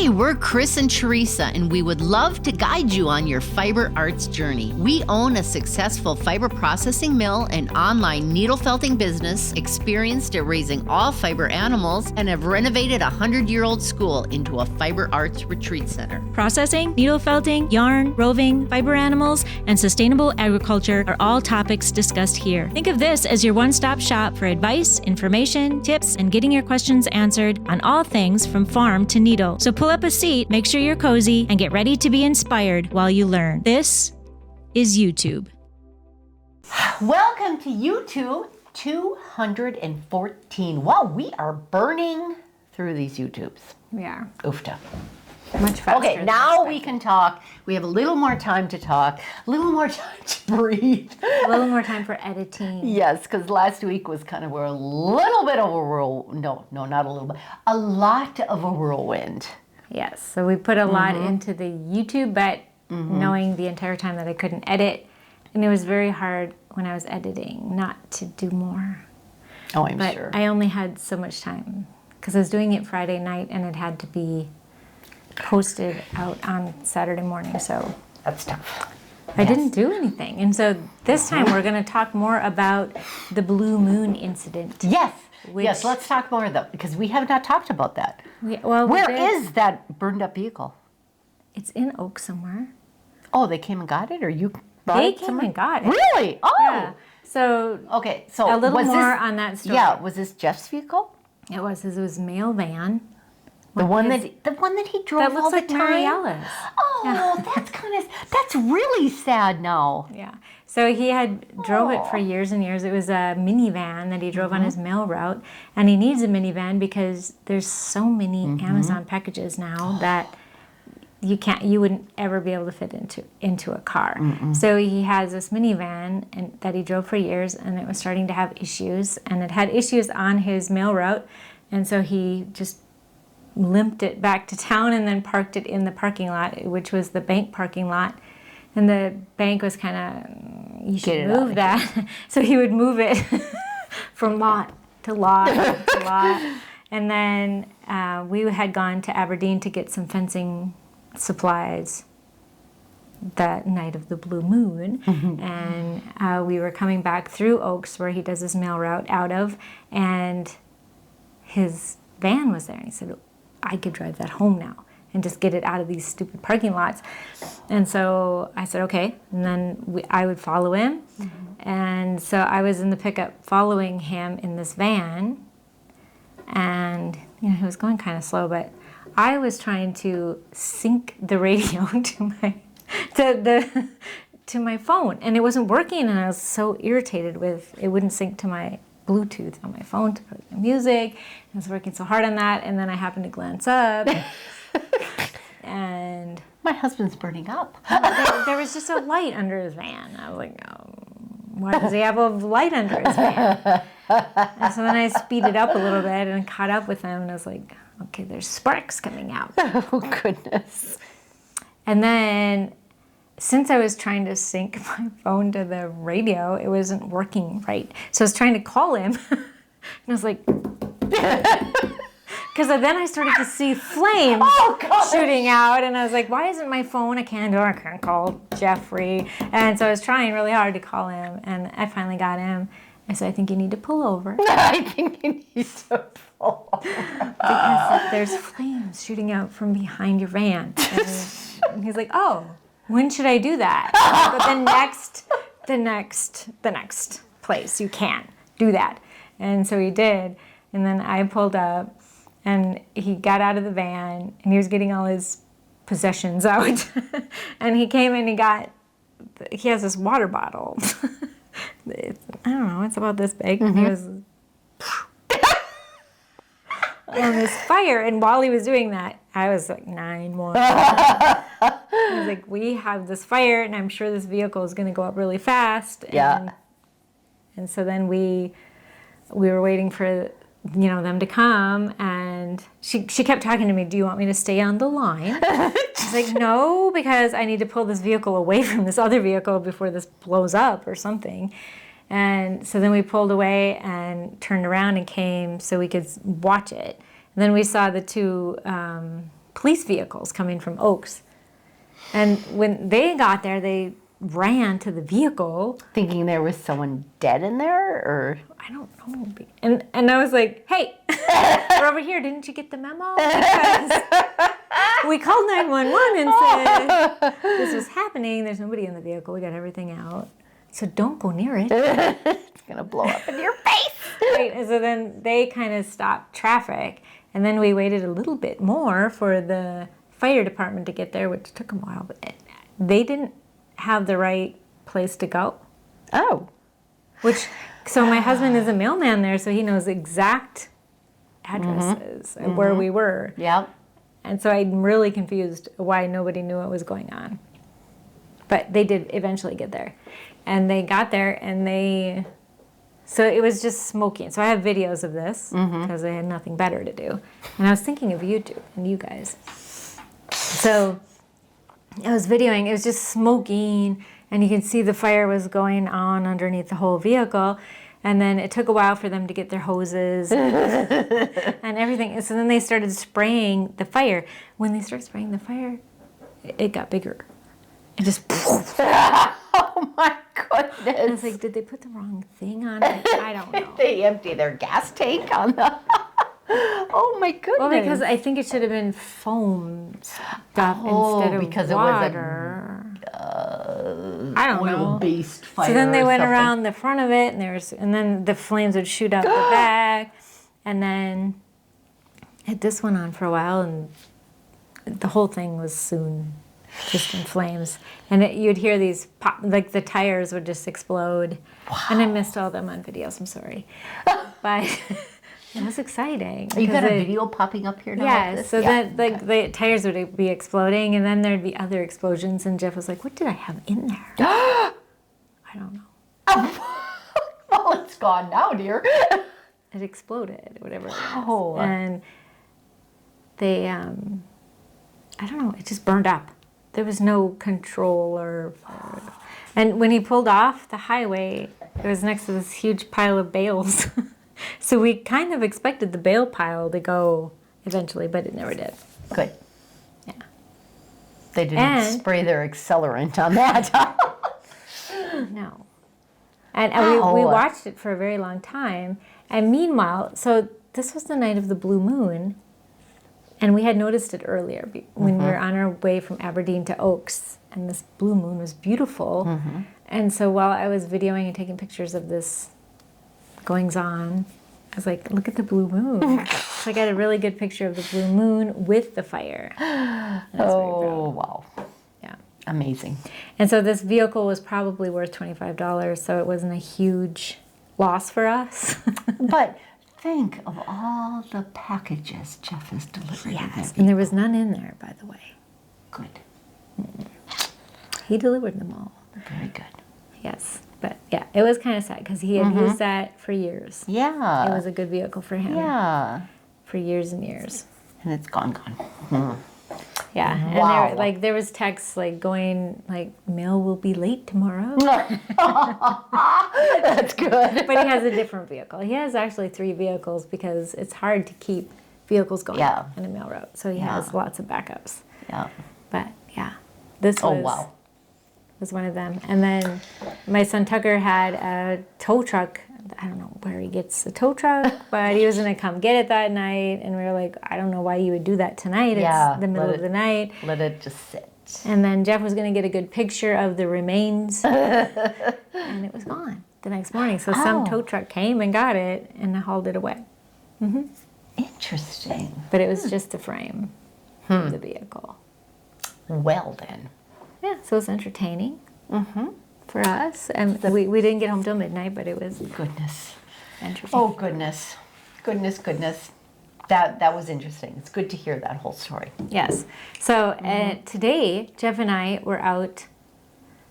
Hi, we're Chris and Teresa, and we would love to guide you on your fiber arts journey. We own a successful fiber processing mill and online needle felting business, experienced at raising all fiber animals, and have renovated a 100-year-old school into a fiber arts retreat center. Processing, needle felting, yarn, roving, fiber animals, and sustainable agriculture are all topics discussed here. Think of this as your one-stop shop for advice, information, tips, and getting your questions answered on all things from farm to needle. So pull up a seat, make sure you're cozy, and get ready to be inspired while you learn. This is EweTube. Welcome to EweTube 214. Wow, we are burning through these YouTubes. We are. Oofta. Much faster. Okay, now we can talk. We have a little more time to talk, a little more time to breathe. A little more time for editing. Yes, because last week was kind of a little bit of a whirlwind. No, not a little bit. A lot of a whirlwind. Yes, so we put a lot into the YouTube, but knowing the entire time that I couldn't edit, and it was very hard when I was editing not to do more. Oh, I'm but sure. I only had so much time because I was doing it Friday night and it had to be posted out on Saturday morning, so That's tough. I didn't do anything. And so this time we're going to talk more about the blue moon incident. Yes, yes, let's talk more though, because we have not talked about that. Where is that burned up vehicle? It's in Oak somewhere. Oh, they came and got it, or you brought They it came somewhere? and got it. Really? Oh. Yeah. So Okay, so a little was more this, on that story. Yeah, was this Jeff's vehicle? It was mail van. The one that he drove That all looks the like time? Mariella's. Oh, that's really sad now. Yeah. So he had drove it for years and years. It was a minivan that he drove on his mail route, and he needs a minivan because there's so many Amazon packages now that you wouldn't ever be able to fit into a car. So he has this minivan that he drove for years, and it was starting to have issues, and it had issues on his mail route, and so he just limped it back to town and then parked it in the parking lot, which was the bank parking lot. And the bank was kind of, you should move that. So he would move it from lot to lot to lot. And then we had gone to Aberdeen to get some fencing supplies that night of the blue moon. And we were coming back through Oaks, where he does his mail route out of, and his van was there. And he said, I could drive that home now and just get it out of these stupid parking lots. And so I said, okay. And then I would follow him. And so I was in the pickup following him in this van. And, he was going kind of slow, but I was trying to sync the radio to my phone. And it wasn't working, and I was so irritated with it wouldn't sync to my Bluetooth on my phone to put the music. I was working so hard on that, and then I happened to glance up, and My husband's burning up. there was just a light under his van. I was like, oh, why does he have a light under his van? And so then I speeded up a little bit and caught up with him, and I was like, okay, there's sparks coming out. Oh, goodness. And then, since I was trying to sync my phone to the radio, it wasn't working right. So I was trying to call him, and I was like, because then I started to see flames shooting out, and I was like, why isn't my phone? I can't call Jeffrey. And so I was trying really hard to call him, and I finally got him. I said, I think you need to pull over. I think you need to pull over. Because there's flames shooting out from behind your van. And he's like, oh. When should I do that? But the next place you can do that. And so he did. And then I pulled up, and he got out of the van, and he was getting all his possessions out. And he came and he has this water bottle. I don't know, it's about this big. And he was on this fire, and while he was doing that, I was like 9-1. He was like, we have this fire, and I'm sure this vehicle is going to go up really fast. And so then we were waiting for them to come, and she kept talking to me, do you want me to stay on the line? She's like, no, because I need to pull this vehicle away from this other vehicle before this blows up or something. And so then we pulled away and turned around and came so we could watch it. And then we saw the two police vehicles coming from Oaks. And when they got there, they ran to the vehicle. Thinking there was someone dead in there, or? I don't know. And I was like, hey, we're over here. Didn't you get the memo? Because we called 911 and said this was happening. There's nobody in the vehicle. We got everything out. So don't go near it. It's going to blow up in your face. Right. And so then they kind of stopped traffic. And then we waited a little bit more for the fire department to get there, which took a while. But they didn't have the right place to go. Oh. So my husband is a mailman there, so he knows exact addresses and where we were. Yep. And so I'm really confused why nobody knew what was going on. But they did eventually get there. And they got there and so it was just smoking. So I have videos of this because I had nothing better to do. And I was thinking of YouTube and you guys. So I was videoing, it was just smoking, and you can see the fire was going on underneath the whole vehicle. And then it took a while for them to get their hoses and everything. And so then they started spraying the fire. When they started spraying the fire, it got bigger. It just... Oh my goodness. I was like, did they put the wrong thing on it? I don't know. They empty their gas tank on the... Oh my goodness. Well, because I think it should have been foam stuff instead of because water. I don't know. Oil-based fire. So then they or went something. around the front of it, and then the flames would shoot out the back, and then had this went on for a while, and the whole thing was soon just in flames. And you'd hear these pop, like the tires would just explode. Wow. And I missed all them on videos. I'm sorry, but. It was exciting. You got a video popping up here now? Yeah, so that the tires would be exploding, and then there'd be other explosions, and Jeff was like, what did I have in there? I don't know. Oh. Well, it's gone now, dear. It exploded, whatever it was. Oh. And they, I don't know, it just burned up. There was no control and when he pulled off the highway, it was next to this huge pile of bales. So we kind of expected the bale pile to go eventually, but it never did. Good. Yeah. They didn't spray their accelerant on that. No. And we watched it for a very long time. And meanwhile, so this was the night of the blue moon, and we had noticed it earlier when we were on our way from Aberdeen to Oaks, and this blue moon was beautiful. And so while I was videoing and taking pictures of this goings on, I was like, look at the blue moon. So I got a really good picture of the blue moon with the fire. Oh, wow. Yeah. Amazing. And so this vehicle was probably worth $25, so it wasn't a huge loss for us. But think of all the packages Jeff has delivered. Yes, and there was none in there, by the way. Good. He delivered them all. Very good. Yes. But yeah, it was kind of sad because he had used that for years. Yeah. It was a good vehicle for him. Yeah. For years and years. And it's gone. Yeah. Wow. And there was texts like going like, mail will be late tomorrow. That's good. But he has a different vehicle. He has actually 3 vehicles because it's hard to keep vehicles going in a mail route. So he has lots of backups. Yeah. But yeah, this was one of them. And then my son Tucker had a tow truck. I don't know where he gets the tow truck, but he was going to come get it that night. And we were like, I don't know why you would do that tonight. It's the middle of the night. Let it just sit. And then Jeff was going to get a good picture of the remains. And it was gone the next morning. So some tow truck came and got it and hauled it away. Interesting. But it was just the frame of the vehicle. Well then. Yeah, so it was entertaining for us. And we didn't get home till midnight, but it was goodness. Entertaining. Oh, goodness. Goodness. That was interesting. It's good to hear that whole story. Yes. So today, Jeff and I were out.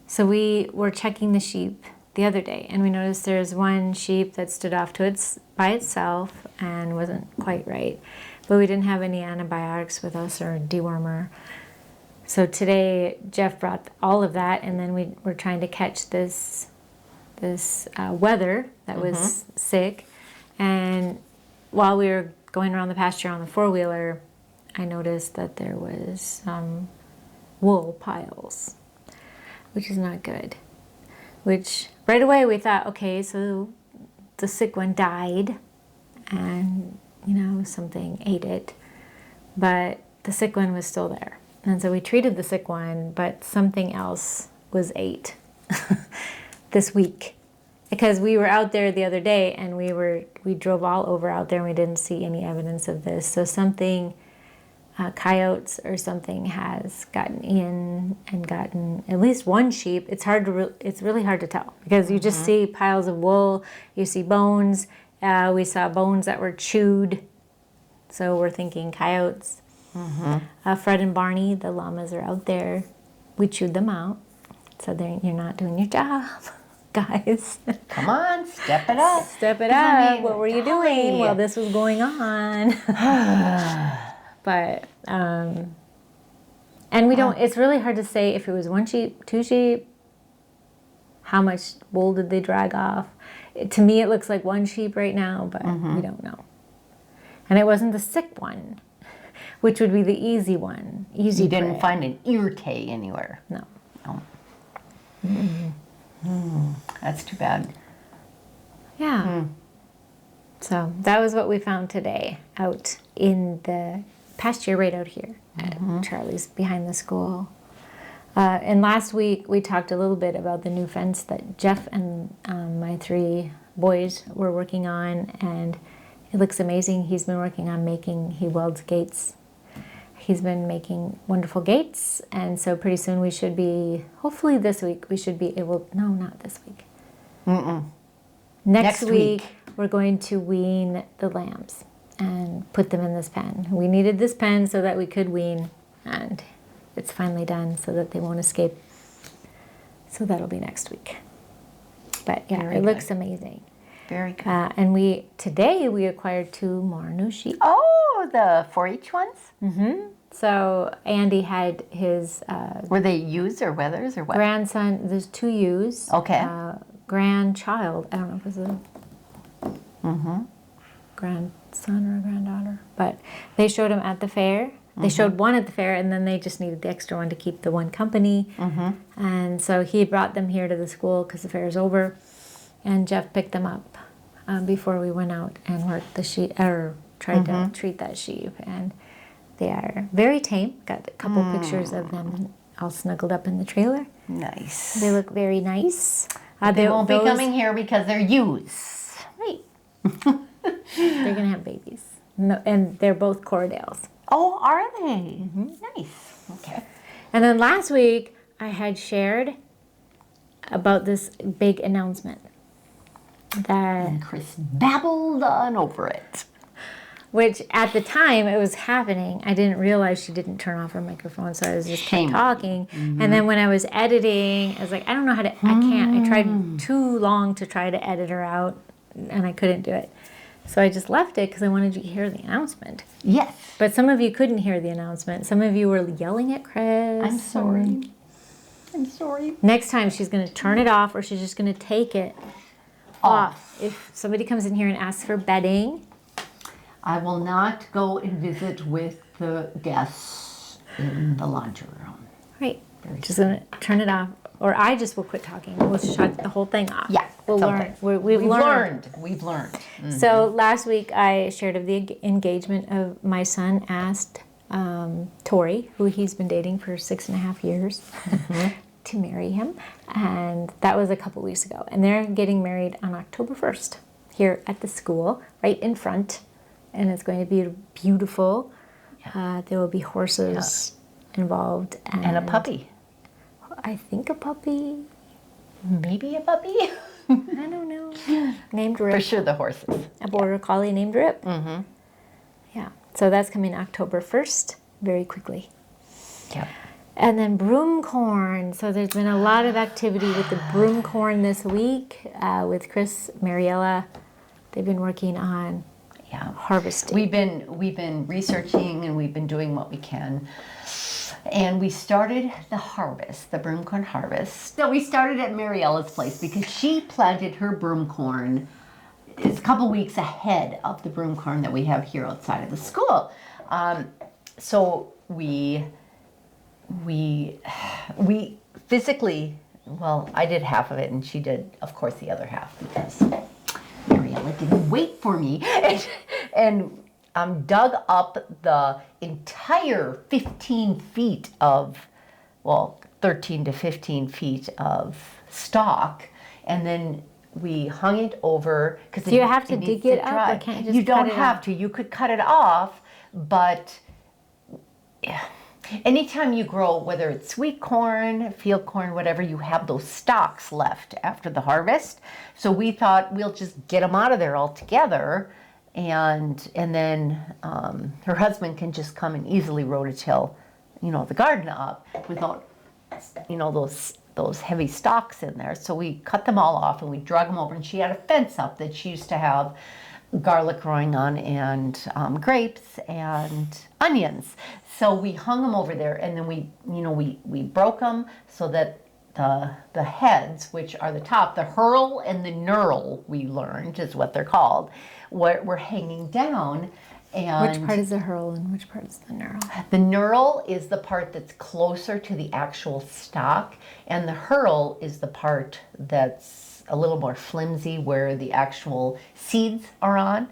So we were checking the sheep the other day, and we noticed there's one sheep that stood off by itself and wasn't quite right. But we didn't have any antibiotics with us or a dewormer. So today, Jeff brought all of that, and then we were trying to catch this wether that was sick. And while we were going around the pasture on the four-wheeler, I noticed that there was some wool piles, which is not good. Which right away we thought, okay, so the sick one died and, something ate it. But the sick one was still there. And so we treated the sick one, but something else was ate this week. Because we were out there the other day and we drove all over out there and we didn't see any evidence of this. So something, coyotes or something has gotten in and gotten at least one sheep. It's really hard to tell because you just see piles of wool, you see bones. We saw bones that were chewed. So we're thinking coyotes. Fred and Barney, the llamas, are out there. We chewed them out. So you're not doing your job. Guys. Come on, step it up. Step it up. What were you doing while this was going on? But, and we don't, it's really hard to say if it was 1 sheep, 2 sheep, how much wool did they drag off. To me, it looks like 1 sheep right now, but we don't know. And it wasn't the sick one, which would be the easy one. Easy. You didn't find an ear tay anywhere? No. That's too bad. Yeah. So that was what we found today out in the pasture right out here at Charlie's behind the school. And last week we talked a little bit about the new fence that Jeff and my 3 boys were working on, and it looks amazing. He's been working on he welds gates. He's been making wonderful gates, and so pretty soon we should be, hopefully this week, we should be able, no, not this week. Next week, we're going to wean the lambs and put them in this pen. We needed this pen so that we could wean, and it's finally done so that they won't escape. So that'll be next week. But yeah, it looks amazing. Very good. And today we acquired 2 more new sheep. Oh, the 4-H ones? So Andy had his Were they ewes or wethers or what? grandson. There's 2 ewes. Okay. Grandchild. I don't know if it was a grandson or a granddaughter, but they showed him at the fair. They showed one at the fair, and then they just needed the extra one to keep the one company. And so he brought them here to the school because the fair is over, and Jeff picked them up before we went out and worked the sheep or tried to treat that sheep. And they are very tame. Got a couple pictures of them all snuggled up in the trailer. Nice. They look very nice. They won't be coming here because they're ewes. Right. They're going to have babies. No, and they're both Corydales. Oh, are they? Nice. Okay. And then last week, I had shared about this big announcement that, And Chris babbled on over it. which at the time it was happening, I didn't realize she didn't turn off her microphone, so I was just kept talking. And then when I was editing, I was like, I don't know how to, I can't. I tried too long to try to edit her out, and I couldn't do it. So I just left it because I wanted you to hear the announcement. Yes. But some of you couldn't hear the announcement. Some of you were yelling at Chris. I'm sorry. I'm sorry. Next time she's going to turn it off, or she's just going to take it off. If somebody comes in here and asks for bedding, I will not go and visit with the guests in the laundry room. right, just going to turn it off. Or I just will quit talking. We'll shut the whole thing off. Yeah, we'll okay. learn. We've learned. We've learned. So last week I shared of the engagement of my son asked Tori, who he's been dating for 6.5 years, to marry him. And that was a couple weeks ago. And they're getting married on October 1st here at the school, right in front. And it's going to be beautiful. Yeah. There will be horses involved. And a puppy. I think a puppy. Maybe a puppy. I don't know. Named Rip. For sure the horses. A border collie named Rip. Yeah. So that's coming October 1st, very quickly. Yeah. And then broom corn. So there's been a lot of activity with the broom corn this week with Chris, Mariella. They've been working on harvesting. We've been researching and we've been doing what we can. And we started the harvest, the broom corn harvest. So we started at Mariella's place because she planted her broom corn. It's a couple weeks ahead of the broom corn that we have here outside of the school. so we physically, well, I did half of it and she did, of course, the other half because Mariella didn't wait for me and dug up the entire 15 feet of, well, 13 to 15 feet of stalk, and then we hung it over. Do you have to dig it up, or can't you just You don't cut it have off? to. You could cut it off, but yeah. Anytime you grow, whether it's sweet corn, field corn, whatever, you have those stalks left after the harvest. So we thought we'll just get them out of there altogether, and then her husband can just come and easily rototill, the garden up without, those heavy stalks in there. So we cut them all off and we drug them over, and she had a fence up that she used to have garlic growing on and grapes and onions. So we hung them over there, and then we broke them so that the heads, which are the top, the hurl and the knurl, we learned is what they're called, were hanging down. And Which part is the hurl and which part is the knurl? the knurl is the part that's closer to the actual stalk, and the hurl is the part that's a little more flimsy, where the actual seeds are on,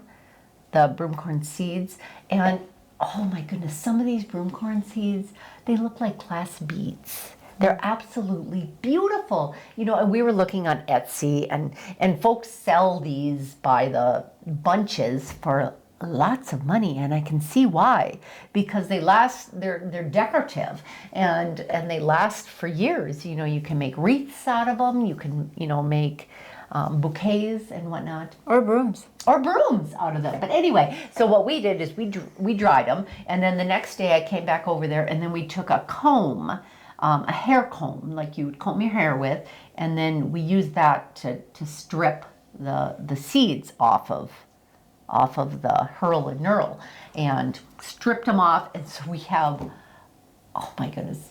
the broomcorn seeds. And oh my goodness, some of these broomcorn seeds, they look like glass beads. They're absolutely beautiful. And we were looking on Etsy, and folks sell these by the bunches for lots of money, and I can see why, because they last. They're decorative, and they last for years. You can make wreaths out of them. You can make bouquets and whatnot, Or brooms. or brooms out of them. But anyway, so what we did is we dried them, and then the next day I came back over there, and then we took a comb, a hair comb, like you would comb your hair with, and then we used that to strip the seeds off of the hurl and knurl, and stripped them off. And so we have, oh my goodness,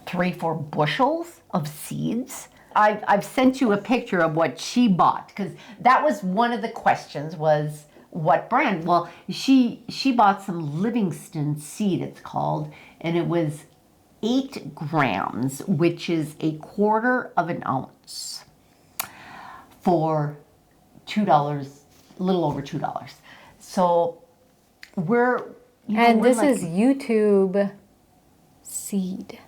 3-4 bushels of seeds. I've sent you a picture of what she bought, because that was one of the questions, was what brand. Well, she bought some Livingston seed, it's called, and it was 8 grams, which is 1/4 ounce, for $2, a little over $2. So This is EweTube seed.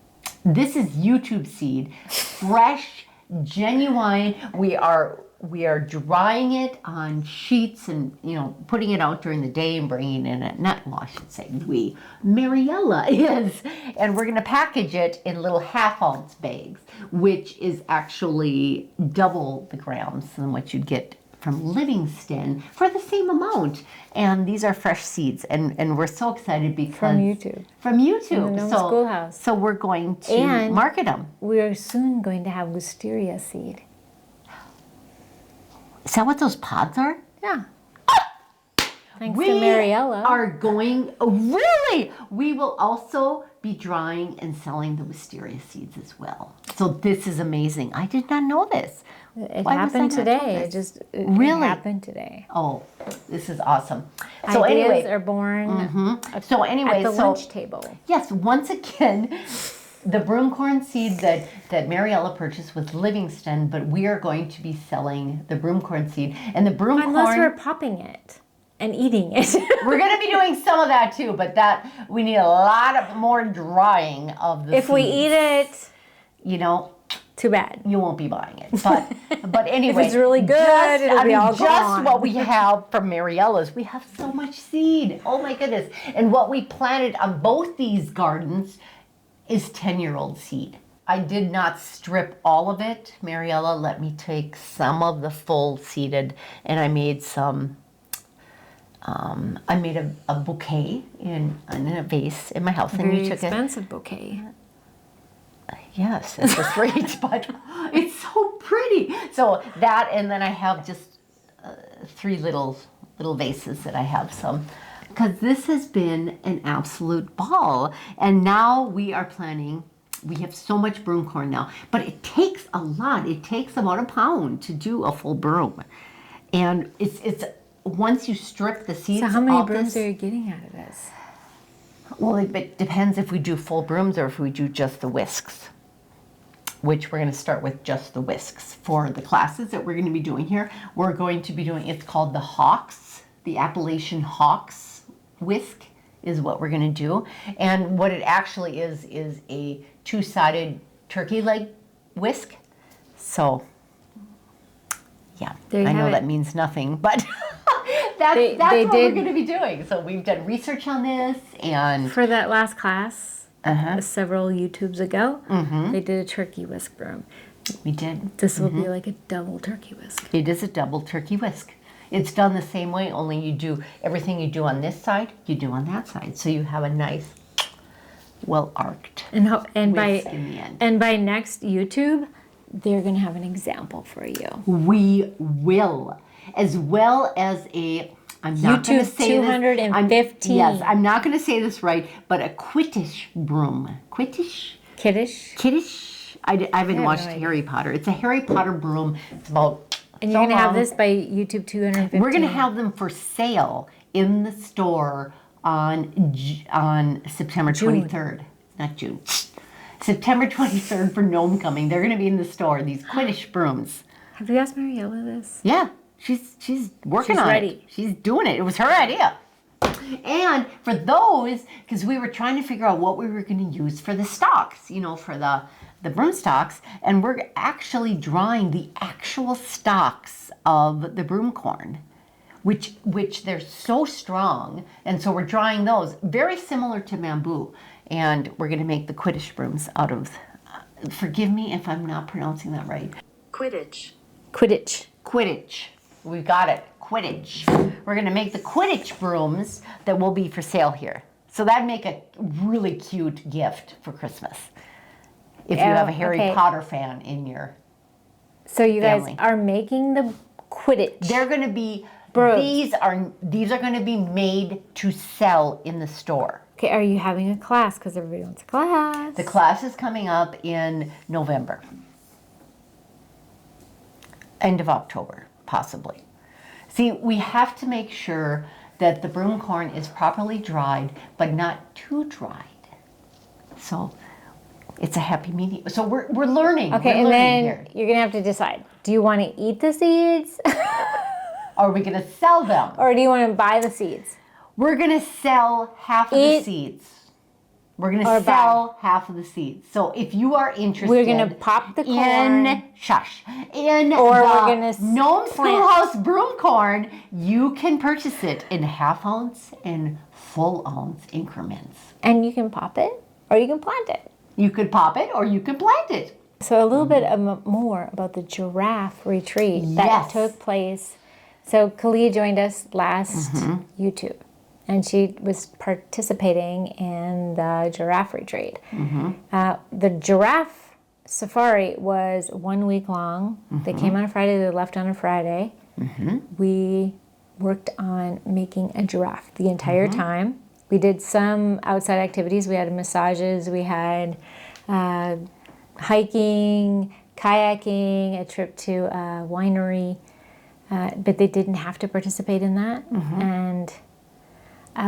This is EweTube seed, fresh, genuine. We are drying it on sheets and putting it out during the day and bringing it in at night. Well, I should say we. Mariella is, and we're going to package it in little 1/2 ounce bags, which is actually double the grams than what you'd get from Livingston for the same amount. And these are fresh seeds, and we're so excited because From EweTube. From EweTube. From the Nome Schoolhouse. So we're going to And market them. we're soon going to have wisteria seed. Is that what those pods are? Yeah. Thanks We to Mariella. are going, oh, really? We will also be drying and selling the wisteria seeds as well. So this is amazing. I did not know this. It Why was I happened not today. told It this? Really? happened today. Oh, this is awesome. So Ideas anyway, are born so anyway, at the so lunch table. yes, once again, the broomcorn seed that Mariella purchased was Livingston, but we are going to be selling the broomcorn seed. And the broomcorn, Unless we're popping it and eating it. we're going to be doing some of that too, but that we need a lot of more drying of the If we eat it, too bad. You won't be buying it. But anyway, If it's really good, it'll be all just gone. what we have from Mariella's, we have so much seed. Oh my goodness. And what we planted on both these gardens is 10-year-old seed. I did not strip all of it. Mariella let me take some of the full seeded, and I made some, I made a bouquet in a vase in my house. And Very you took expensive bouquet. Yes, it's just great, but it's so pretty. So that, and then I have just 3 little vases that I have some, because this has been an absolute ball. And now we are planning. We have so much broomcorn now, but it takes a lot. It takes about 1 pound to do a full broom, and it's once you strip the seeds. So how many off brooms this, are you getting out of this? Well, it depends if we do full brooms or if we do just the whisks, which we're going to start with just the whisks. For the classes that we're going to be doing here, we're going to be doing, it's called the Hawks, the Appalachian Hawks whisk is what we're going to do. And what it actually is a two-sided turkey leg whisk. So, yeah, I know that means nothing, but that's what we're going to be doing. So we've done research on this, and for that last class, several YouTubes ago, they did a turkey whisk broom. We did. This will be like a double turkey whisk. It is a double turkey whisk. It's done the same way, only you do everything you do on this side, you do on that side. So you have a nice, well-arced whisk in the end. And by next YouTube, they're going to have an example for you. We will. As well as I'm not going to say 215. Yes, I'm not going to say this right, but a Quittish broom. Quittish? Kiddish? I haven't watched Harry Potter. It's a Harry Potter broom. It's about... And you're going to have this by YouTube 215. We're going to have them for sale in the store on September 23rd. Not June. September 23rd for Nome coming. They're going to be in the store, these Quittish brooms. Have you asked Mariella this? Yeah, she's working on it. She's doing it. It was her idea. And for those, because we were trying to figure out what we were going to use for the stalks, for the broom stalks, and we're actually drawing the actual stalks of the broom corn, which they're so strong, and so we're drawing those, very similar to bamboo. And we're going to make the Quittish brooms out of, forgive me if I'm not pronouncing that right. Quidditch. We got it. Quidditch. We're going to make the Quidditch brooms that will be for sale here. So that'd make a really cute gift for Christmas. If you have a Harry Potter fan in your So you family. guys are making the Quidditch. They're going to be, these are going to be made to sell in the store. Okay, are you having a class? Because everybody wants a class. The class is coming up in November. End of October, possibly. See, we have to make sure that the broom corn is properly dried, but not too dried. So it's a happy medium. So we're learning. Okay, we're and then here. you're going to have to decide. Do you want to eat the seeds? Are we going to sell them? Or do you want to buy the seeds? We're going to sell half of the seeds. We're going to sell half of the seeds. So if you are interested, we're going to pop the corn in or we're gonna Nome Schoolhouse broom corn, you can purchase it in half-ounce and full-ounce increments. And you can pop it or you can plant it. You could pop it or you could plant it. So a little bit more about the giraffe retreat that took place. So Kalia joined us last YouTube. And she was participating in the giraffe retreat. The giraffe safari was 1 week long. They came on a Friday, they left on a Friday. We worked on making a giraffe the entire time. We did some outside activities. We had massages, we had hiking, kayaking, a trip to a winery. But they didn't have to participate in that. And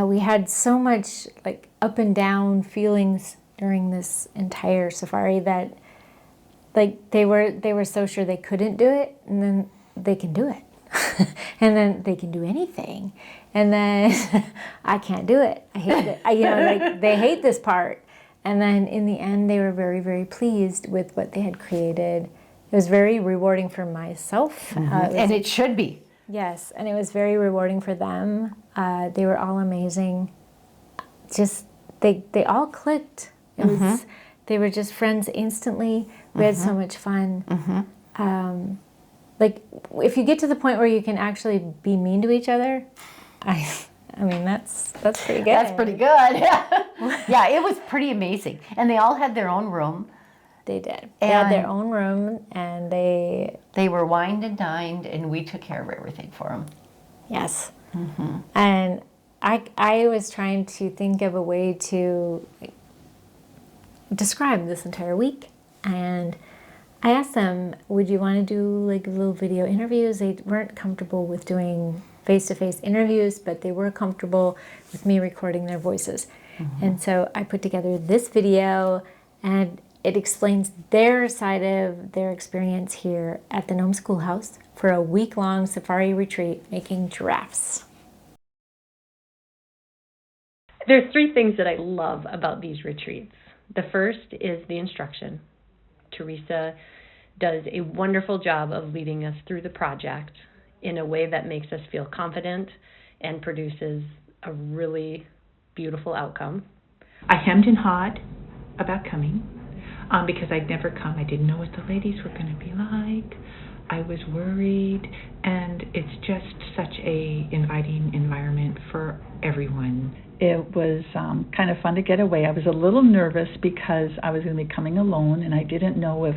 we had so much like up and down feelings during this entire safari that like they were so sure they couldn't do it, and then they can do it. And then they can do anything. And then I can't do it. I hate it. Like they hate this part. And then in the end they were very, very pleased with what they had created. It was very rewarding for myself. And it should be. Yes, and it was very rewarding for them. They were all amazing. Just they all clicked. It was they were just friends instantly. We had so much fun. Like if you get to the point where you can actually be mean to each other, I mean that's pretty good. That's pretty good. Yeah, it was pretty amazing. And they all had their own room. They did. They had their own room, and they were wined and dined, and we took care of everything for them. Yes. And I was trying to think of a way to describe this entire week, and I asked them, would you want to do like little video interviews? They weren't comfortable with doing face-to-face interviews, but they were comfortable with me recording their voices. And so I put together this video, and it explains their side of their experience here at the Nome Schoolhouse for a week-long safari retreat making giraffes. There's three things that I love about these retreats. The first is the instruction. Teresa does a wonderful job of leading us through the project in a way that makes us feel confident and produces a really beautiful outcome. I hemmed and hawed about coming because I'd never come. I didn't know what the ladies were going to be like. I was worried, and it's just such a inviting environment for everyone. It was kind of fun to get away. I was a little nervous because I was going to be coming alone, and I didn't know if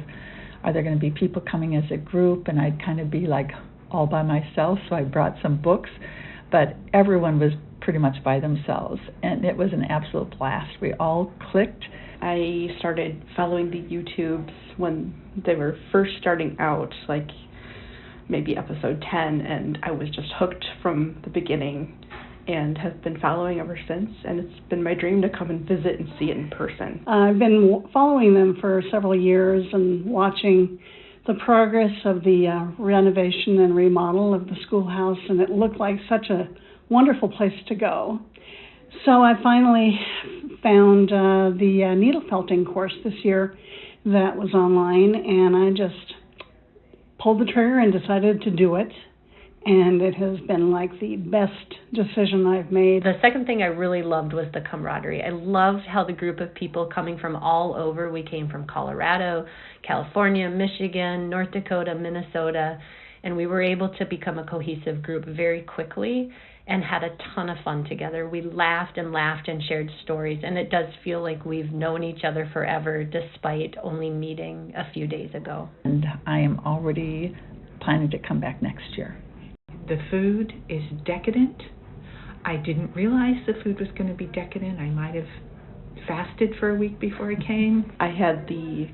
are there going to be people coming as a group, and I'd kind of be like all by myself, so I brought some books, but everyone was pretty much by themselves, and it was an absolute blast. We all clicked. I started following the YouTubes when they were first starting out, like maybe episode 10, and I was just hooked from the beginning and have been following ever since, and it's been my dream to come and visit and see it in person. I've been following them for several years and watching the progress of the renovation and remodel of the schoolhouse, and it looked like such a wonderful place to go. So I finally found the needle felting course this year that was online, and I just pulled the trigger and decided to do it. And it has been like the best decision I've made. The second thing I really loved was the camaraderie. I loved how the group of people coming from all over, we came from Colorado, California, Michigan, North Dakota, Minnesota, and we were able to become a cohesive group very quickly and had a ton of fun together. We laughed and shared stories, and it does feel like we've known each other forever despite only meeting a few days ago. And I am already planning to come back next year. The food is decadent. I didn't realize the food was going to be decadent. I might have fasted for a week before I came. I had the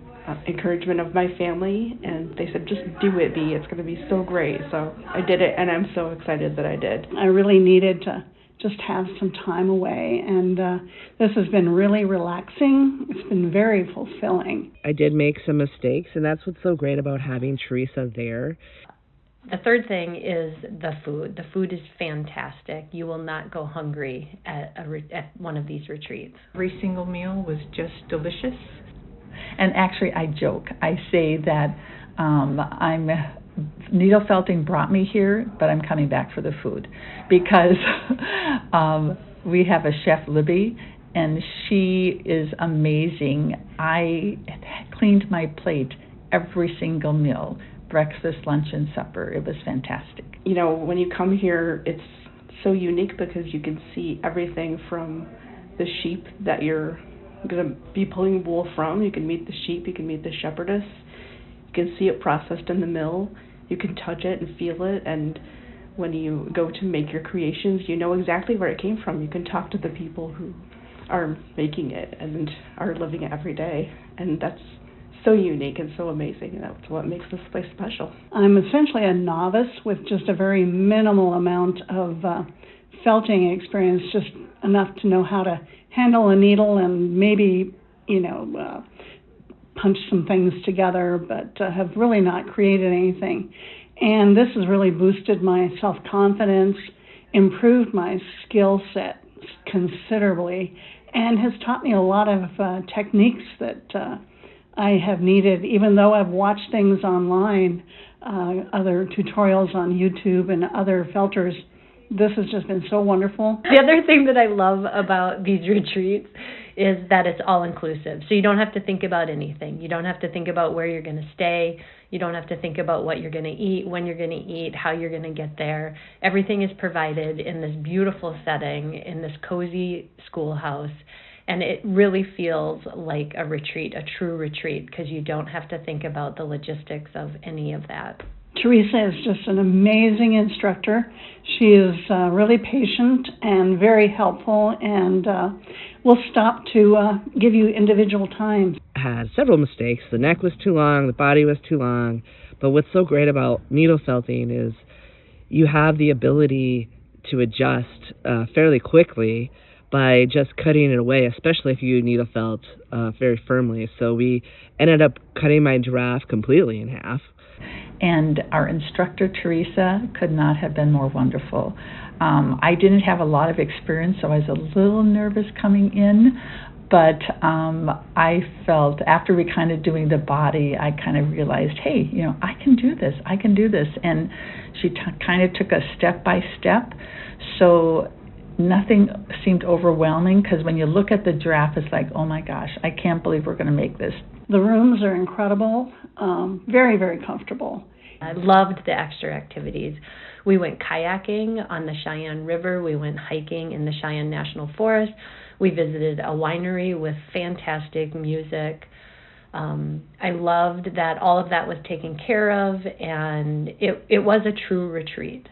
encouragement of my family, and they said, just do it, Bea. It's going to be so great. So I did it, and I'm so excited that I did. I really needed to just have some time away, and this has been really relaxing. It's been very fulfilling. I did make some mistakes, and that's what's so great about having Teresa there. The third thing is the food. The food is fantastic. You will not go hungry at one of these retreats. Every single meal was just delicious. And actually, I joke. I say that needle felting brought me here, but I'm coming back for the food because we have a chef, Libby, and she is amazing. I cleaned my plate every single meal. Breakfast, lunch, and supper. It was fantastic. You know, when you come here, it's so unique because you can see everything from the sheep that you're going to be pulling wool from. You can meet the sheep, you can meet the shepherdess, you can see it processed in the mill, you can touch it and feel it, and when you go to make your creations, you know exactly where it came from. You can talk to the people who are making it and are living it every day, and that's so unique and so amazing, and that's what makes this place special. I'm essentially a novice with just a very minimal amount of felting experience, just enough to know how to handle a needle and maybe, punch some things together, but have really not created anything. And this has really boosted my self-confidence, improved my skill set considerably, and has taught me a lot of techniques that I have needed, even though I've watched things online, other tutorials on YouTube and other felters. This has just been so wonderful. The other thing that I love about these retreats is that it's all-inclusive. So you don't have to think about anything. You don't have to think about where you're going to stay. You don't have to think about what you're going to eat, when you're going to eat, how you're going to get there. Everything is provided in this beautiful setting, in this cozy schoolhouse. And it really feels like a retreat, a true retreat, because you don't have to think about the logistics of any of that. Teresa is just an amazing instructor. She is really patient and very helpful, and will stop to give you individual time. I had several mistakes. The neck was too long, the body was too long. But what's so great about needle felting is you have the ability to adjust fairly quickly by just cutting it away, especially if you needle felt very firmly. So we ended up cutting my giraffe completely in half. And our instructor, Teresa, could not have been more wonderful. I didn't have a lot of experience, so I was a little nervous coming in, but I felt after we kind of doing the body, I kind of realized, hey, I can do this, and she kind of took us step by step, so nothing seemed overwhelming, because when you look at the giraffe, it's like, oh my gosh, I can't believe we're going to make this. The rooms are incredible, very, very comfortable. I loved the extra activities. We went kayaking on the Cheyenne River. We went hiking in the Cheyenne National Forest. We visited a winery with fantastic music. I loved that all of that was taken care of, and it was a true retreat.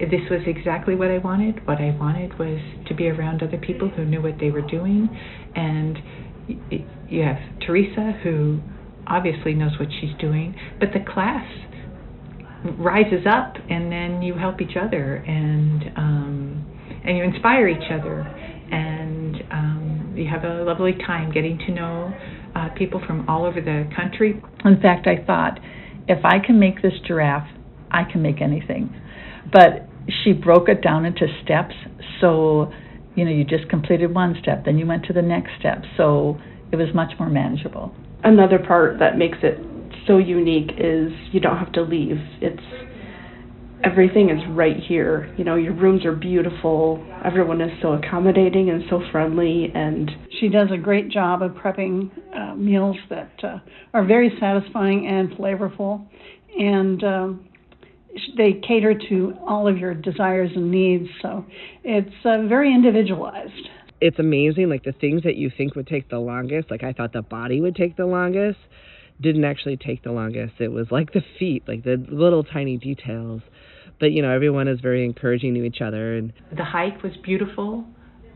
This was exactly what I wanted. What I wanted was to be around other people who knew what they were doing, and you have Teresa, who obviously knows what she's doing, but the class rises up, and then you help each other, and you inspire each other, and you have a lovely time getting to know people from all over the country. In fact, I thought, if I can make this giraffe, I can make anything. But she broke it down into steps, so you just completed one step, then you went to the next step, so it was much more manageable. Another part that makes it so unique is you don't have to leave. Everything is right here. Your rooms are beautiful. Everyone is so accommodating and so friendly, and she does a great job of prepping meals that are very satisfying and flavorful, and they cater to all of your desires and needs, so it's very individualized. It's amazing, like the things that you think would take the longest, like I thought the body would take the longest, didn't actually take the longest. It was like the feet, like the little tiny details. But, everyone is very encouraging to each other. And the hike was beautiful.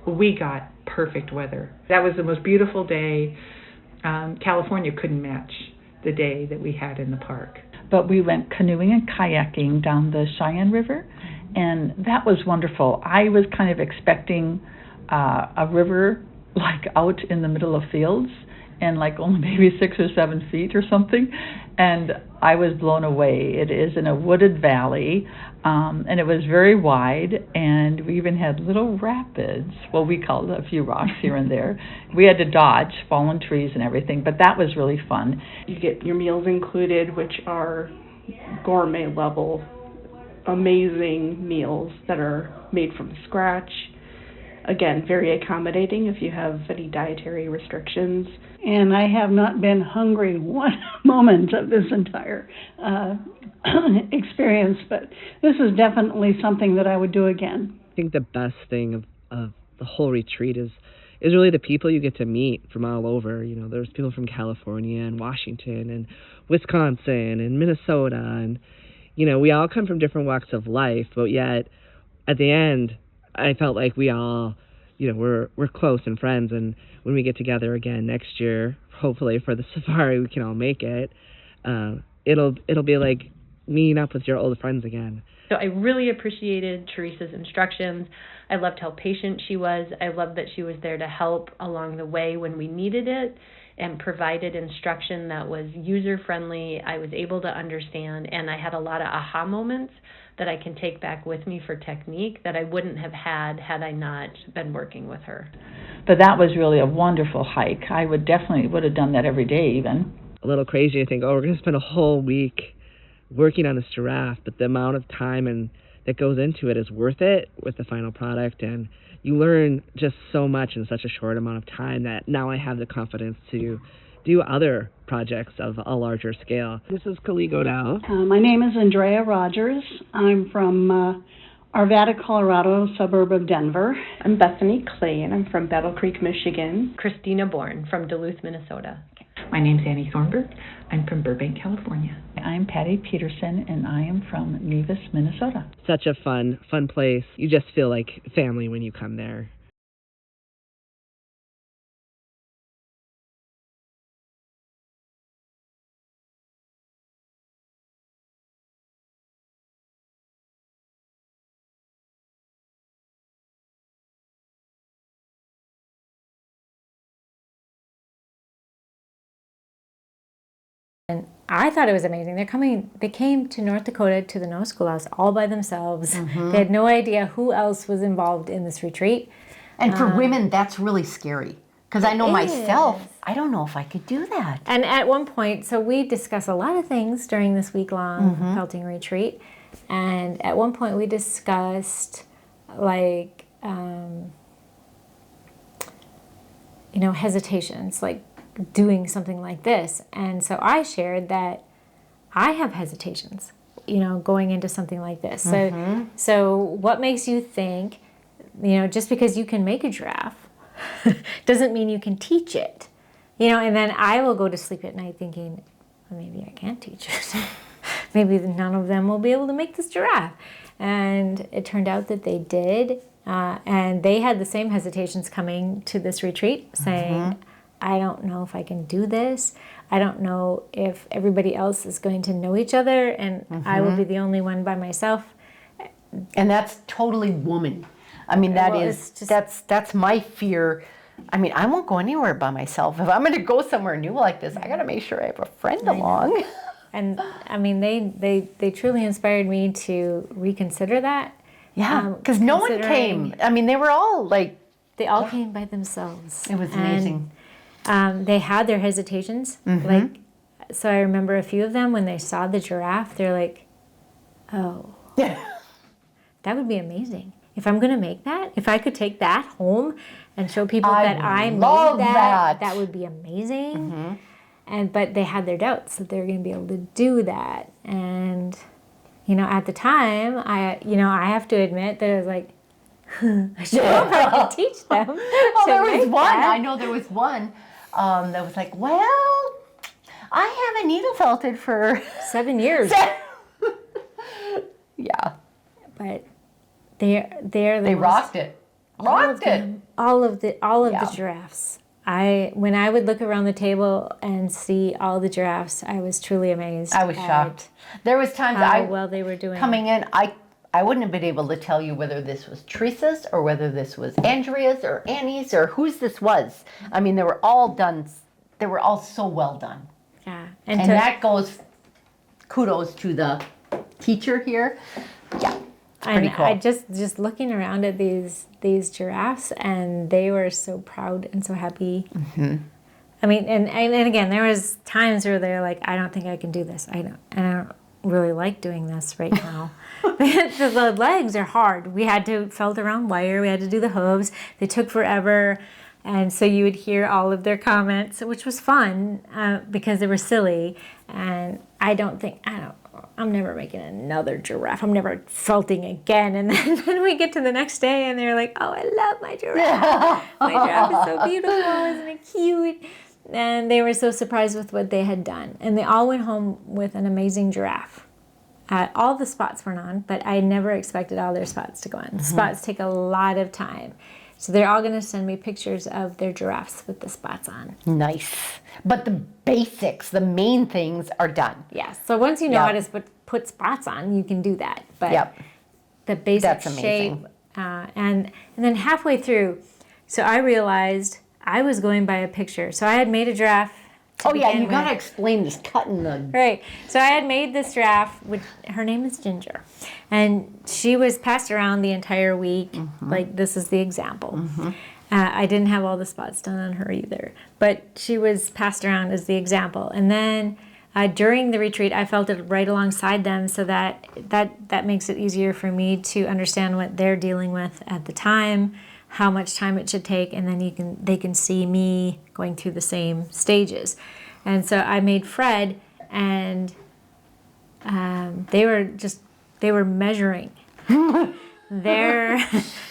We got perfect weather. That was the most beautiful day. California couldn't match the day that we had in the park. But we went canoeing and kayaking down the Cheyenne River, and that was wonderful. I was kind of expecting a river like out in the middle of fields, and like only maybe 6 or 7 feet or something, and I was blown away. It is in a wooded valley, and it was very wide, and we even had little rapids. Well, we called it a few rocks here and there. We had to dodge fallen trees and everything, but that was really fun. You get your meals included, which are gourmet level, amazing meals that are made from scratch. Again, very accommodating if you have any dietary restrictions. And I have not been hungry one moment of this entire experience, but this is definitely something that I would do again. I think the best thing of the whole retreat is really the people you get to meet from all over. There's people from California and Washington and Wisconsin and Minnesota, and we all come from different walks of life, but yet at the end I felt like we all, we're close and friends, and when we get together again next year, hopefully for the safari, we can all make it. It'll be like meeting up with your old friends again. So I really appreciated Teresa's instructions. I loved how patient she was. I loved that she was there to help along the way when we needed it, and provided instruction that was user-friendly. I was able to understand, and I had a lot of aha moments that I can take back with me for technique that I wouldn't have had I not been working with her. But that was really a wonderful hike. I would have done that every day even. A little crazy to think, we're going to spend a whole week working on this giraffe, but the amount of time that goes into it is worth it with the final product, and you learn just so much in such a short amount of time that now I have the confidence to do other projects of a larger scale. This is Caligo now. My name is Andrea Rogers. I'm from Arvada, Colorado, suburb of Denver. I'm Bethany Clay, and I'm from Battle Creek, Michigan. Christina Bourne from Duluth, Minnesota. My name's Annie Thornburg. I'm from Burbank, California. I'm Patty Peterson, and I am from Nevis, Minnesota. Such a fun place. You just feel like family when you come there. I thought it was amazing. They came to North Dakota to the Nome Schoolhouse all by themselves. They had no idea who else was involved in this retreat. And for women, that's really scary. Because I know myself, I don't know if I could do that. And at one point, so we discuss a lot of things during this week-long felting retreat. And at one point we discussed like, hesitations, like doing something like this. And so I shared that I have hesitations, going into something like this. So what makes you think, just because you can make a giraffe doesn't mean you can teach it, and then I will go to sleep at night thinking, well, maybe I can't teach it. Maybe none of them will be able to make this giraffe. And it turned out that they did. And they had the same hesitations coming to this retreat, saying, I don't know if I can do this. I don't know if everybody else is going to know each other, and I will be the only one by myself. And that's totally woman. I mean, that's my fear. I mean, I won't go anywhere by myself. If I'm going to go somewhere new like this, I got to make sure I have a friend along. And I mean, they truly inspired me to reconsider that. Yeah, because no one came. I mean, they were all like... They all came by themselves. It was amazing. And, they had their hesitations. So I remember a few of them, when they saw the giraffe, they're like, oh, that would be amazing. If I'm going to make that, if I could take that home and show people that I made that would be amazing. But they had their doubts that they were going to be able to do that. And... at the time, I have to admit that I was like, I should hope I can teach them. Oh, there was one. I know there was one that was like, well, I haven't needle felted for 7 years. Yeah. But they rocked it. All of the giraffes. When I would look around the table and see all the giraffes, I was truly amazed. I was shocked. There was times they were doing coming in. I wouldn't have been able to tell you whether this was Teresa's or whether this was Andrea's or Annie's or whose this was. I mean, they were all done. They were all so well done. Yeah, and that goes kudos to the teacher here. Yeah. Pretty cool. I just looking around at these giraffes, and they were so proud and so happy. I mean, and again, there was times where they're like, I don't think I can do this. I don't really like doing this right now. The legs are hard. We had to felt around wire. We had to do the hooves. They took forever. And so you would hear all of their comments, which was fun because they were silly. And I'm never making another giraffe. I'm never felting again. And then we get to the next day and they're like, oh, I love my giraffe. My giraffe is so beautiful. Isn't it cute? And they were so surprised with what they had done. And they all went home with an amazing giraffe. All the spots weren't on, but I never expected all their spots to go on. The spots take a lot of time. So they're all going to send me pictures of their giraffes with the spots on. Nice. But the basics, the main things are done. Yeah. So once you know how to put spots on, you can do that. But the basic shape. And then halfway through, so I realized I was going by a picture. So I had made a giraffe. You got to explain this cutting the... Right. So I had made this giraffe, which her name is Ginger. And she was passed around the entire week. Like, this is the example. I didn't have all the spots done on her either. But she was passed around as the example. And then during the retreat, I felt it right alongside them, so that makes it easier for me to understand what they're dealing with at the time, how much time it should take, and then they can see me going through the same stages. And so I made Fred, and they were measuring their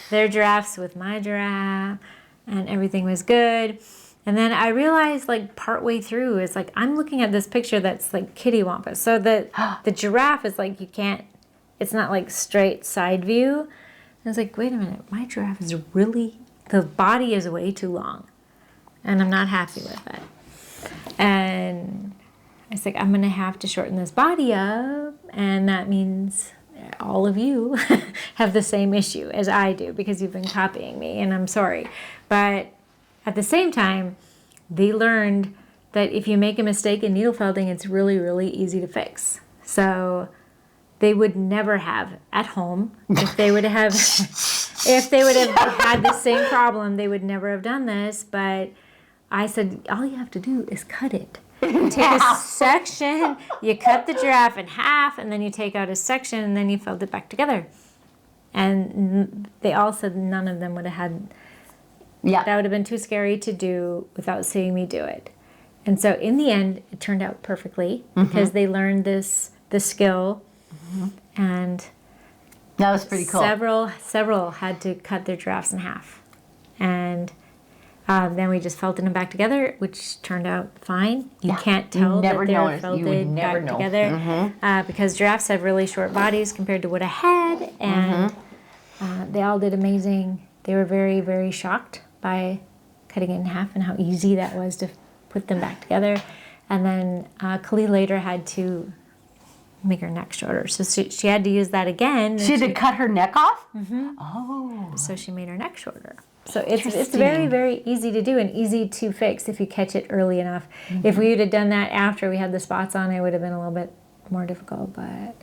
giraffes with my giraffe, and everything was good. And then I realized, like, partway through, it's like I'm looking at this picture that's like kitty wampus. So the giraffe is like, it's not like straight side view. I was like, wait a minute, my giraffe is the body is way too long. And I'm not happy with it. And I was like, I'm going to have to shorten this body up. And that means all of you have the same issue as I do because you've been copying me. And I'm sorry. But at the same time, they learned that if you make a mistake in needle felting, it's really, really easy to fix. So they would never have at home, if they would have had the same problem, they would never have done this. But I said, all you have to do is cut it. You take a section, you cut the giraffe in half, and then you take out a section, and then you felt it back together. And they all said none of them would have had, that would have been too scary to do without seeing me do it. And so in the end, it turned out perfectly because they learned the skill, and that was pretty cool. Several had to cut their giraffes in half. And then we just felted them back together, which turned out fine. You can't tell that they're felted back together because giraffes have really short bodies compared to what I had, and they all did amazing. They were very, very shocked by cutting it in half and how easy that was to put them back together. And then Khalil later had to make her neck shorter, so she had to use that again. She had to cut her neck off? Oh. So she made her neck shorter. So it's very, very easy to do and easy to fix if you catch it early enough. If we would have done that after we had the spots on, it would have been a little bit more difficult, but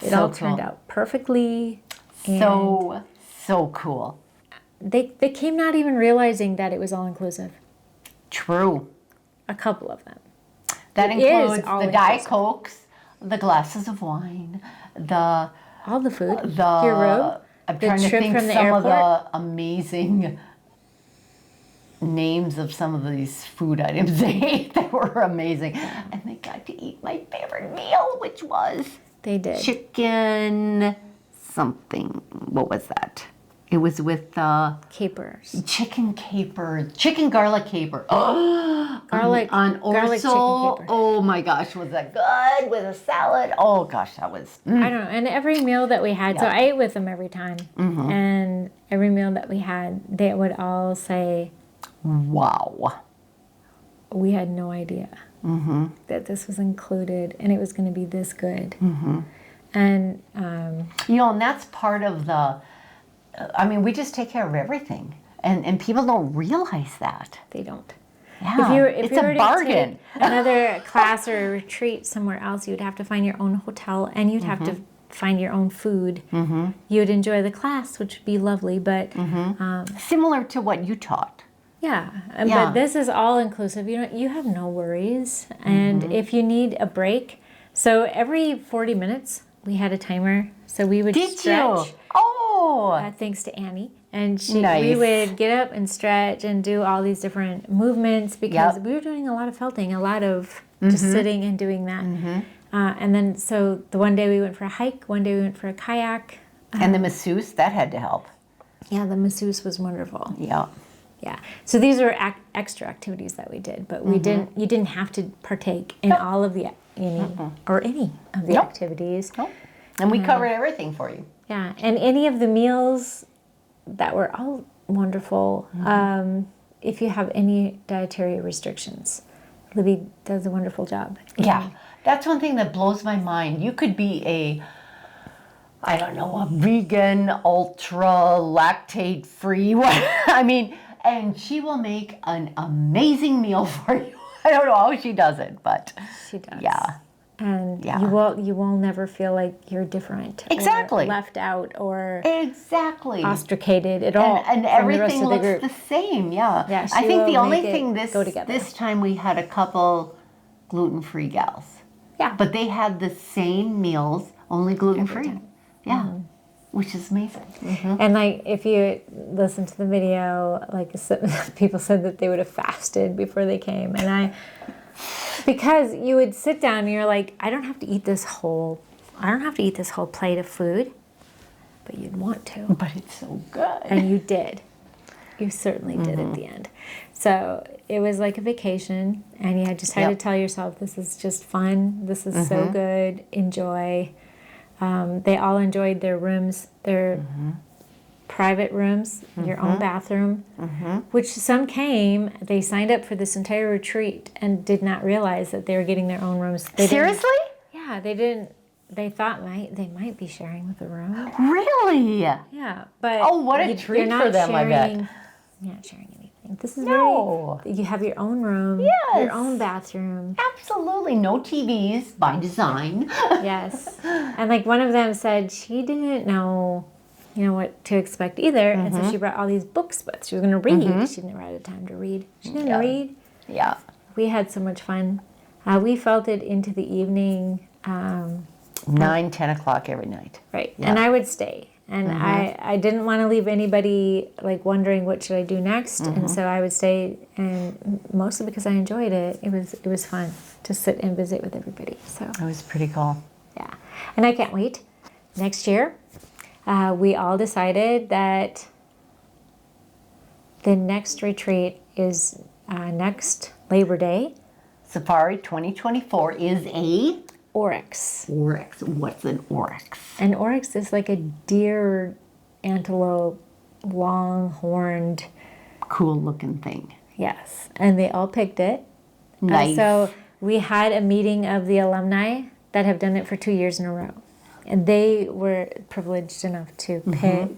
it all turned out perfectly. So cool. They came not even realizing that it was all inclusive. True. A couple of them. That includes the Diet Cokes, the glasses of wine, all the food, your robe. I'm trying to think some of the amazing names of some of these food items they ate that were amazing. And they got to eat my favorite meal, which was chicken something. What was that? It was with capers. Chicken garlic caper. Oh, garlic Orso. Chicken caper. Oh my gosh, was that good with a salad? Oh gosh, that was. I don't know. And every meal that we had, so I ate with them every time. And every meal that we had, they would all say, "Wow, we had no idea that this was included, and it was going to be this good." And and that's part of the. I mean, we just take care of everything, and people don't realize that. They don't. Yeah, if you were a bargain. To take another class or a retreat somewhere else, you'd have to find your own hotel, and you'd have to find your own food. You'd enjoy the class, which would be lovely, but similar to what you taught. Yeah, but this is all inclusive. You have no worries, and if you need a break, so every 40 minutes we had a timer, so we would stretch. Thanks to Annie. And we would get up and stretch and do all these different movements because we were doing a lot of felting, a lot of just sitting and doing that. And then, so the one day we went for a hike, one day we went for a kayak. And the masseuse, that had to help. Yeah, the masseuse was wonderful. Yeah. Yeah. So these are extra activities that we did, but you didn't have to partake in all of any of the activities. And we covered everything for you. Yeah, and any of the meals that were all wonderful. If you have any dietary restrictions, Libby does a wonderful job. Yeah, that's one thing that blows my mind. You could be a vegan, ultra lactate free. I mean, and she will make an amazing meal for you. I don't know how she does it, but she does. Yeah. And you will never feel like you're different, or left out, or ostracated at all. And everything looks the same. Yeah. I think the only thing this time we had a couple gluten-free gals. Yeah. But they had the same meals, only gluten-free. Yeah. Which is amazing. And like, if you listen to the video, like people said that they would have fasted before they came, and because you would sit down and you're like, I don't have to eat this whole plate of food, but you'd want to. But it's so good. And you did. You certainly did at the end. So it was like a vacation, and you just had to tell yourself, this is just fun. This is so good. Enjoy. They all enjoyed their rooms, their private rooms, your own bathroom, which some came, they signed up for this entire retreat and did not realize that they were getting their own rooms. Seriously? Yeah, they didn't. They thought they might be sharing with the room. Really? Yeah, but what a treat for them, I bet. You're not sharing anything. This is No. you have your own room, Yes. your own bathroom. Absolutely. No TVs by design. Yes. And like one of them said she didn't know, what to expect either. And so she brought all these books, but she was going to read. She never had time to read. She didn't read. Yeah. We had so much fun. We felt it into the evening. 9, 10 o'clock every night. Right. Yeah. And I would stay. And I didn't want to leave anybody like wondering what should I do next. And so I would stay, and mostly because I enjoyed it. It was fun to sit and visit with everybody. So It was pretty cool. yeah. And I can't wait. Next year, we all decided that the next retreat is next Labor Day. Safari 2024 is a Oryx. oryx. What's an oryx? An oryx is like a deer, antelope, long-horned. Cool looking thing. Yes. And they all picked it. Nice. So we had a meeting of the alumni that have done it for 2 years in a row. And they were privileged enough to pick.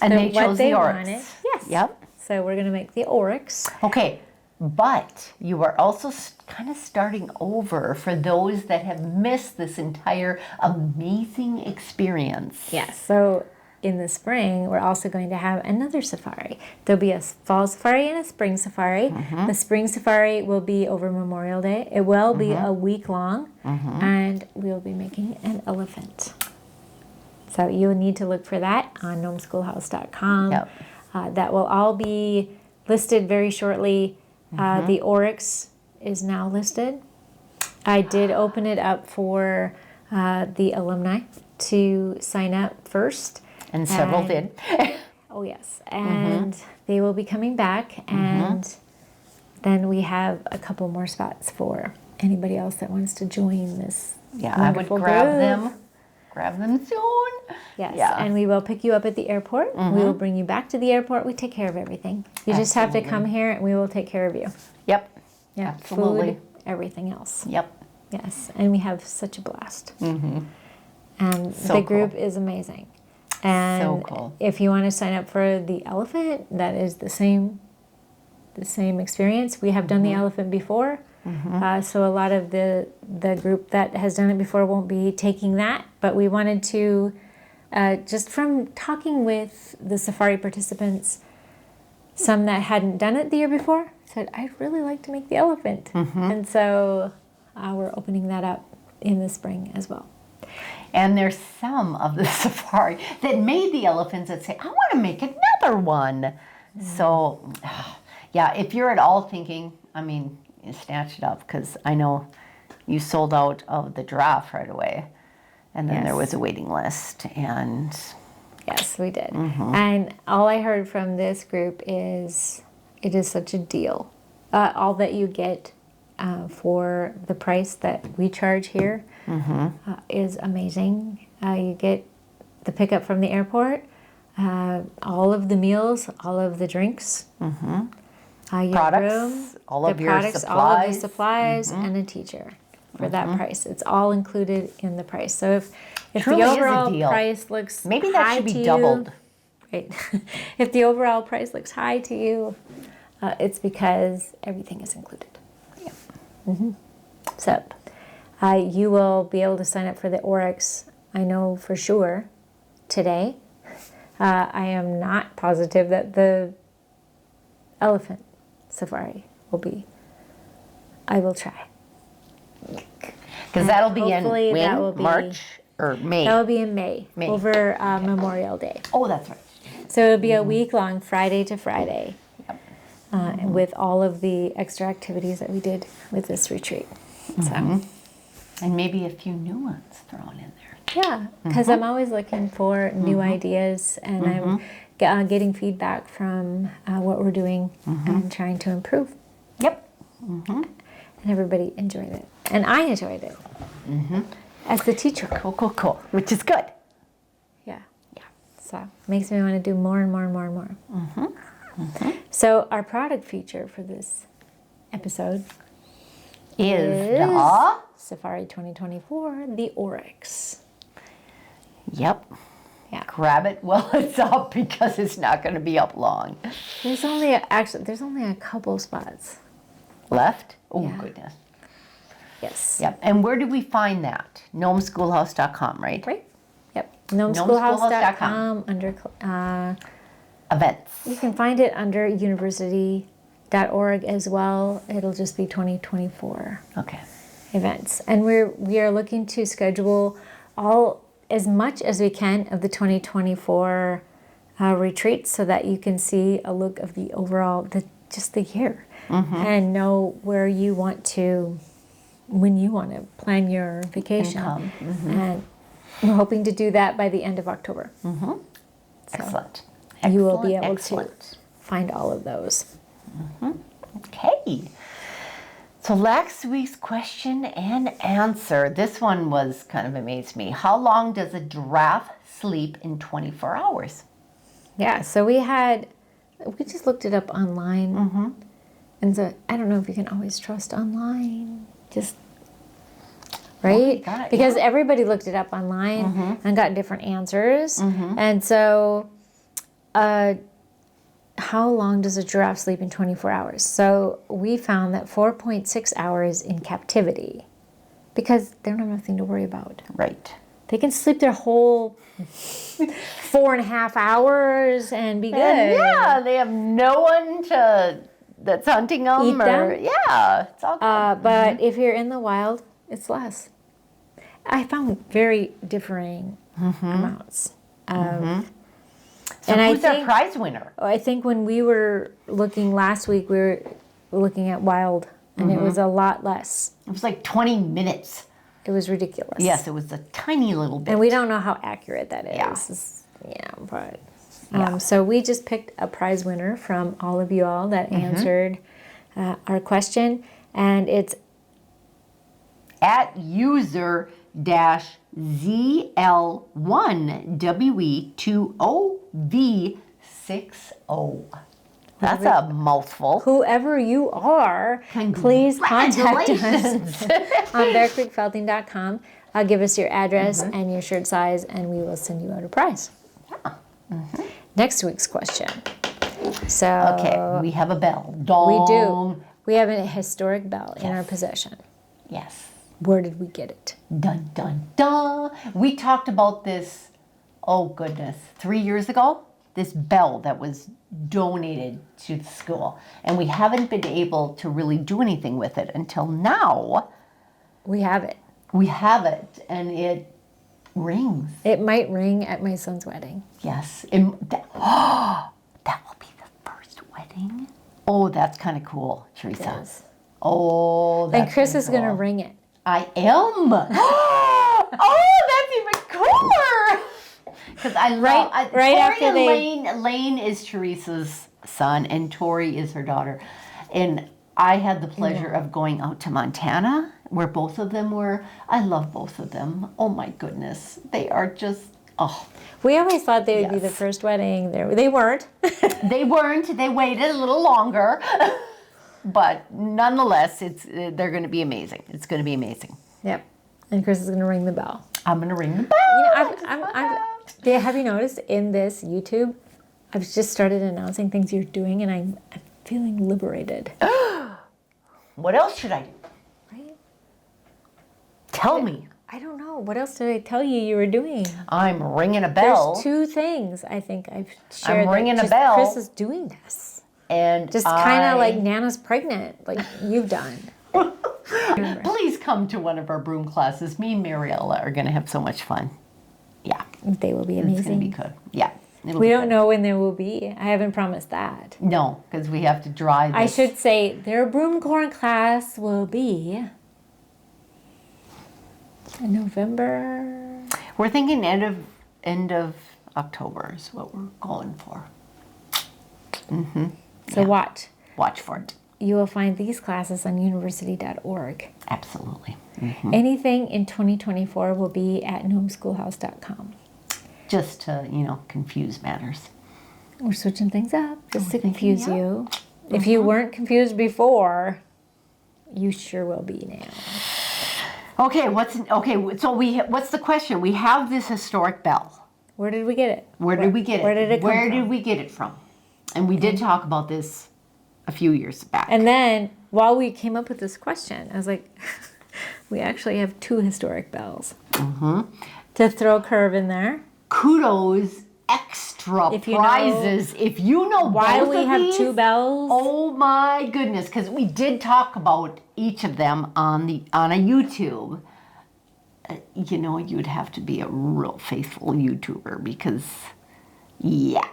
And they chose the oryx. wanted. Yes. Yep. So we're going to make the oryx. Okay, but you are also kind of starting over for those that have missed this entire amazing experience. Yes. So in the spring, we're also going to have another safari. There'll be a fall safari and a spring safari. The spring safari will be over Memorial Day. It will be a week long, and we'll be making an elephant. So you'll need to look for that on nomeschoolhouse.com. Yep. That will all be listed very shortly. The oryx is now listed. I did open it up for the alumni to sign up first. And several did. Oh, yes. And they will be coming back. And then we have a couple more spots for anybody else that wants to join this. Yeah, I would wonderful grab group. them. Grab them soon. Yes. Yeah. And we will pick you up at the airport. We will bring you back to the airport. We take care of everything. You just have to come here and we will take care of you. Yep. Yeah. Absolutely. Food, everything else. Yep. Yes. And we have such a blast. And So the group cool. is amazing. And So cool. if you want to sign up for the elephant, that is the same experience. We have done the elephant before. So a lot of the group that has done it before won't be taking that. But we wanted to, just from talking with the safari participants, some that hadn't done it the year before, said, I'd really like to make the elephant. And so we're opening that up in the spring as well. And there's some of the safari that made the elephants that say, I want to make another one. So, yeah, if you're at all thinking, you snatch it up, because I know you sold out of the giraffe right away. And then there was a waiting list. And yes, we did. And all I heard from this group is it is such a deal. All that you get for the price that we charge here is amazing. You get the pickup from the airport, all of the meals, all of the drinks, your products, room, all of the your products, all of the supplies. supplies, and a teacher for that price. It's all included in the price. So if Truly the is a overall deal. price looks Maybe that high should be to you, doubled. right? If the overall price looks high to you, it's because everything is included. So you will be able to sign up for the Oryx, I know for sure, today. I am not positive that the elephant safari will be. I will try. Because that'll be in Hopefully that will when? be- March or May? That will be in May. May. Over Memorial Day. Oh, that's right. So it'll be a week long, Friday to Friday, with all of the extra activities that we did with this retreat. So, And maybe a few new ones thrown in there. yeah, because I'm always looking for new ideas, and I'm getting feedback from what we're doing and trying to improve. Yep. And everybody enjoyed it, and I enjoyed it as the teacher. Cool. Which is good. Yeah. So makes me want to do more and more and more and more. So our product feature for this episode Is the... Safari 2024, the Oryx. Yep. Yeah. grab it while it's up because it's not going to be up long. There's only a couple spots Left? Oh, Yeah. goodness. Yes. Yep. And where do we find that? NomeSchoolhouse.com, right? Right. Yep. NomeSchoolhouse.com under Events. you can find it under university.org as well. It'll just be 2024 Okay. events. And we are looking to schedule as much as we can of the 2024 retreats so that you can see a look of the overall just the year and know where you want to when you want to plan your vacation. And we're hoping to do that by the end of October. So Excellent. you will be able Excellent. to find all of those. Okay. So last week's question and answer. This one was kind of amazed me. How long does a giraffe sleep in 24 hours? Yeah, so we just looked it up online. And so I don't know if you can always trust online. Just right? got it, Because everybody looked it up online and got different answers. And so how long does a giraffe sleep in 24 hours? So we found that 4.6 hours in captivity because they don't have nothing to worry about. Right. They can sleep their whole 4.5 hours and be good. And yeah, they have no one that's hunting them. Eat them? Yeah, it's all good. But if you're in the wild, it's less. I found very differing amounts. So who's our prize winner? I think when we were looking last week, we were looking at wild, and it was a lot less. It was like 20 minutes. It was ridiculous. Yes, it was a tiny little bit. And we don't know how accurate that is. So we just picked a prize winner from all of you all that answered our question, and it's at user-ZL1WE20V60. That's a mouthful. whoever you are, please contact us on bearcreekfelting.com. Give us your address and your shirt size, and we will send you out a prize. Next week's question. So Okay, we have a bell. Dong. we do. We have a historic bell in our possession. Yes. Where did we get it? Dun, dun, dun. We talked about this, 3 years ago. This bell that was donated to the school. And we haven't been able to really do anything with it until now. We have it. We have it, and it rings. It might ring at my son's wedding. Yes. That will be the first wedding. Oh, that's kind of cool, Teresa. Yes. Oh, that's And Chris kinda is going to cool. ring it. I am. Oh, that's even cooler. Because I love right Tori after and they- Lane is Teresa's son, and Tori is her daughter. And I had the pleasure of going out to Montana, where both of them were. I love both of them. Oh my goodness, they are just We always thought they would be the Yes. first wedding. They weren't. They weren't. They waited a little longer, but nonetheless, they're going to be amazing. It's going to be amazing. Yep. And Chris is going to ring the bell. I'm going to ring the bell. Have you noticed in this YouTube, I've just started announcing things you're doing, and I'm feeling liberated. What else should I do? Right? Tell me. I don't know. What else did I tell you were doing? I'm ringing a bell. There's 2 things I think I've shared. I'm ringing that a bell. Chris is doing this. And Just kind of like Nana's pregnant, like you've done. Please come to one of our broom classes. Me and Mariella are going to have so much fun. Yeah. They will be It's going to amazing. be good. Yeah. We don't know when there will be. I haven't promised that. No, because we have to dry this. I should say their broom corn class will be in November. We're thinking end of October is what we're going for. So watch. Watch for it. You will find these classes on university.org. Absolutely. Anything in 2024 will be at gnomeschoolhouse.com. Just to, confuse matters. We're switching things up just to thinking, confuse yeah. you. If you weren't confused before, you sure will be now. Okay, what's the question? We have this historic bell. Where did we get it? Where did we get it? Where did it come Where from? did we get it from? And we did talk about this a few years back. And then while we came up with this question, I was like, we actually have 2 historic bells. To throw a curve in there. Kudos, extra If you prizes. If you know Why both we of have these, 2 bells. oh my goodness, because we did talk about each of them on a YouTube. You know, you'd have to be a real faithful YouTuber because, yeah,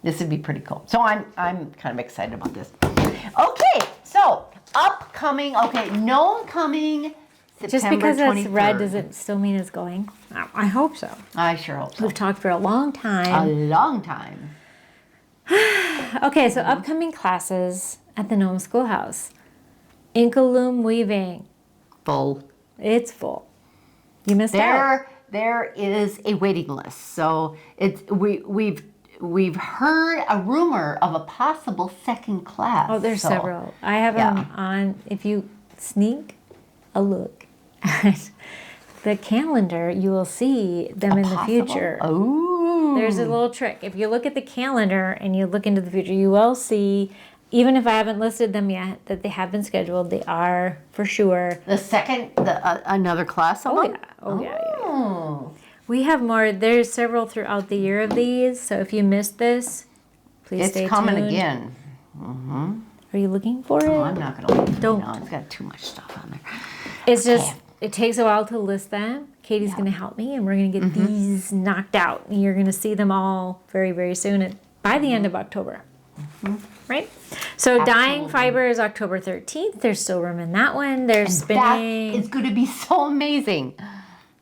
this would be pretty cool. So I'm kind of excited about this. Okay, so upcoming. Okay, Nome coming September Just because 23rd. it's red doesn't still mean it's going. I hope so. I sure hope so. We've talked for a long A time. long time. Okay, so upcoming classes at the Nome Schoolhouse. Inkaloom weaving. Full. It's full. You missed out. There is a waiting list. So we've heard a rumor of a possible second class. Oh, there's So, several. I have them on. If you sneak a look at the calendar, you will see them in the future. Oh. There's a little trick. If you look at the calendar and you look into the future, you will see, even if I haven't listed them yet, that they have been scheduled. They are for sure. The second, another class of Oh them? yeah. Oh yeah. Oh. We have more. There's several throughout the year of these. So if you missed this, please stay It's coming tuned. again. Are you looking for it? Oh, I'm not going to. Don't. No, it's got too much stuff on there. It's just, it takes a while to list them. Katie's going to help me, and we're going to get these knocked out. And you're going to see them all very, very soon, by the end of October. Right? So dyeing fiber is October 13th. There's still room in that one. There's spinning. That is going to be so amazing.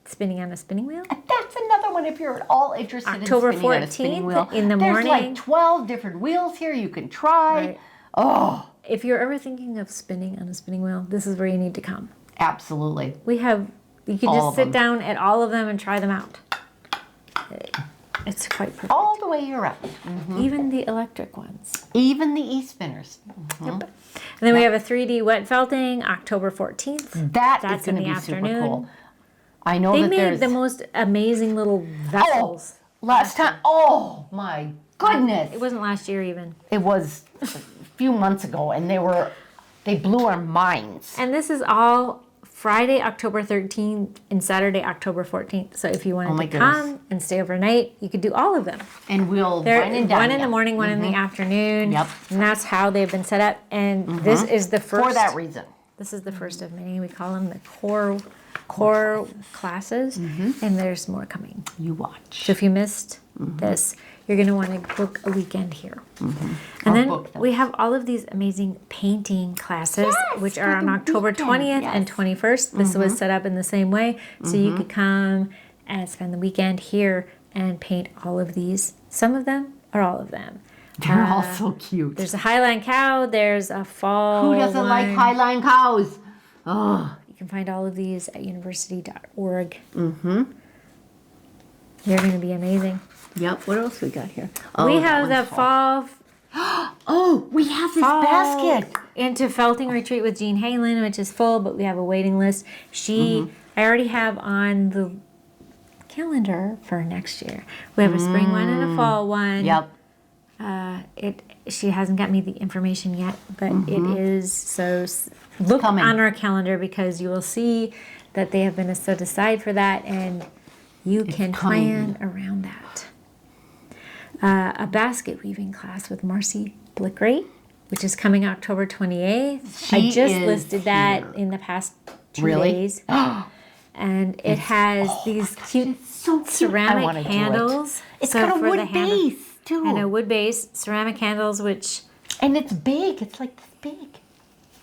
Spinning on a spinning wheel. That's another one if you're at all interested October in spinning on a spinning 14th wheel. in the There's morning. like 12 different wheels here you can try. Right. Oh, If you're ever thinking of spinning on a spinning wheel, this is where you need to come. absolutely. We have, you can All just of sit them. down at all of them and try them out. It's quite perfect. All the way around. Even the electric ones. Even the e-spinners. And then we have a 3D wet felting, October 14th. That's That's going in to the be super afternoon. cool. I know They that made there's... the most amazing little vessels. last time... Oh, my goodness. It wasn't last year even. It was a few months ago, and they blew our minds. And this is all Friday, October 13th and Saturday, October 14th. So if you wanted my to goodness. come and stay overnight, you could do all of them. And we'll They're wine and dine one in the you. morning, one in the afternoon. Yep. And that's how they've been set up. And this is the first. For that reason. This is the first of many. We call them the core classes. And there's more coming. You watch. So if you missed this, you're going to want to book a weekend here. And then book them. we have all of these amazing painting classes, Yes, which for are on the October weekend, 20th and 21st. This was set up in the same way. So you could come and spend the weekend here and paint all of these. Some of them or all of them. They're all so cute. There's a Highline cow. There's a fall Who doesn't like one. Highline cows? Oh, You can find all of these at university.org. They're going to be amazing. yep. What else we got here? We Oh, have that the one's fall Oh, we have this basket. into Felting Retreat with Jean Halen, which is full, but we have a waiting list. I already have on the calendar for next year. We have a spring one and a fall one. Yep. She hasn't got me the information yet, but it is. So look coming. on our calendar because you will see that they have been set aside for that, and you can coming. plan around that. A basket weaving class with Marcy Blickery, which is coming October 28th. I She just is listed that here. in the past 2 Really? days. And it has these cute So cute. I ceramic wanna do it. handles. It's So got a for the wood handle- base too. And a wood base, ceramic handles, which, And it's big. It's like this big.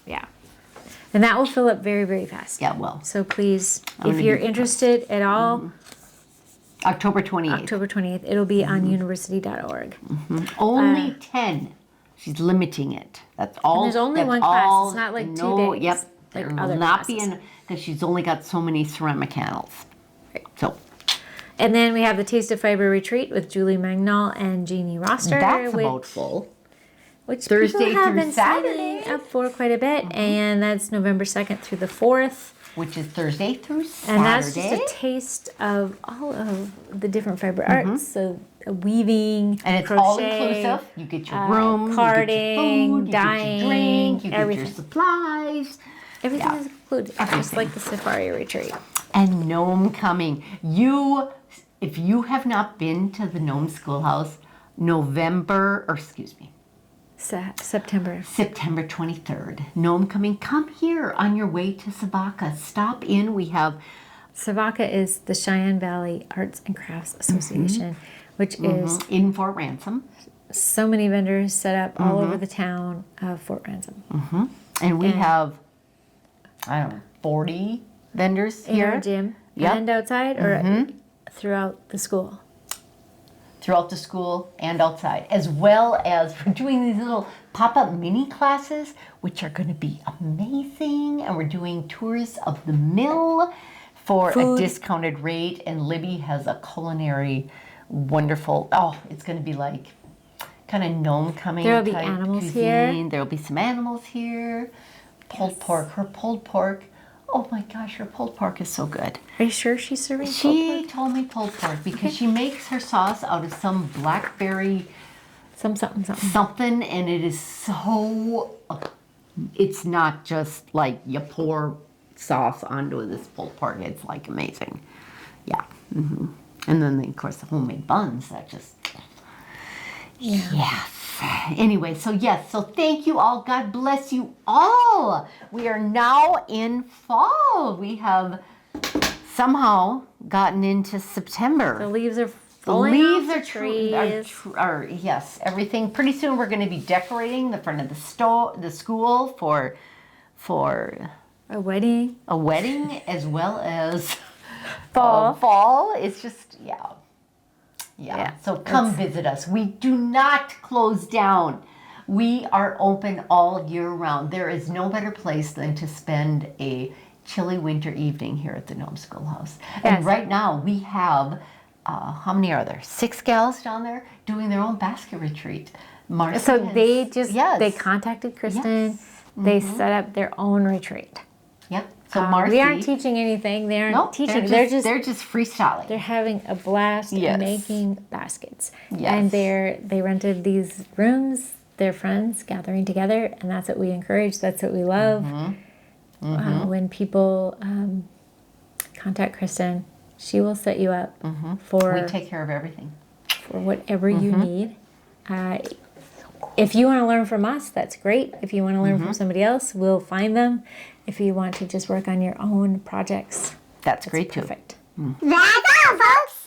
yeah. And that will fill up very, very fast. Yeah, well. So please, if gonna you're be interested at all, October 28th. October 20th, it'll be on university.org. Only 10. She's limiting it. That's all. there's only that's one class. all- It's not like 2 no, days, Yep. like There other will not be classes. because she's only got so many ceramic handles. So And then we have the Taste of Fiber Retreat with Julie Magnol and Jeannie Roster. that's which, about full. Which Thursday people have through been Saturday. signing up for quite a bit. And that's November 2nd through the 4th. which is Thursday through Saturday. And that's just a taste of all of the different fiber arts. So weaving, and it's crochet, all inclusive. You get your room, carding, you get your food, dyeing, you get your drink, you everything. get your supplies. Everything is included. It's just like the safari retreat. And Nome coming. If you have not been to the Nome Schoolhouse, September 23rd. Nome coming. Come here on your way to Savaca. Stop in. We have Savaca is the Cheyenne Valley Arts and Crafts Association, which is in Fort Ransom. So many vendors set up all over the town of Fort Ransom. And we have, 40 vendors in here. our gym and outside, or throughout the school. Throughout the school and outside, as well as we're doing these little pop-up mini classes, which are going to be amazing. And we're doing tours of the mill for a discounted rate. And Libby has a culinary wonderful, it's going to be like kind of Nome coming. There will be animals cuisine. here. There will be some animals here. Pulled pork. Her pulled pork. Oh my gosh, her pulled pork is so good. Are you sure she's serving pulled She pork? told me pulled pork because she makes her sauce out of some blackberry something, and it is so, it's not just like you pour sauce onto this pulled pork. It's like amazing. Yeah. And then, of course, the homemade buns that just, yes. Anyway, so thank you all. God bless you all. We are now in fall. We have somehow gotten into September. The leaves are The leaves off the trees. are yes, everything. Pretty soon we're going to be decorating the front of the school for a wedding, as well as fall. Fall. It's just yeah. So come visit us. We do not close down. We are open all year round. There is no better place than to spend a chilly winter evening here at the Nome Schoolhouse. And right now we have, how many are there? 6 gals down there doing their own basket retreat. Marcy So they just, yes. they contacted Kristen. Yes. They set up their own retreat. Yep. So Marcy. We aren't teaching anything. They aren't teaching. They're just freestyling. They're having a blast making baskets. Yes. And they rented these rooms, their friends gathering together, and that's what we encourage. That's what we love. When people contact Kristen, she will set you up for... We take care of everything. For whatever you need. If you want to learn from us, that's great. If you want to learn from somebody else, we'll find them. If you want to just work on your own projects, that's great perfect. too. That's all, folks.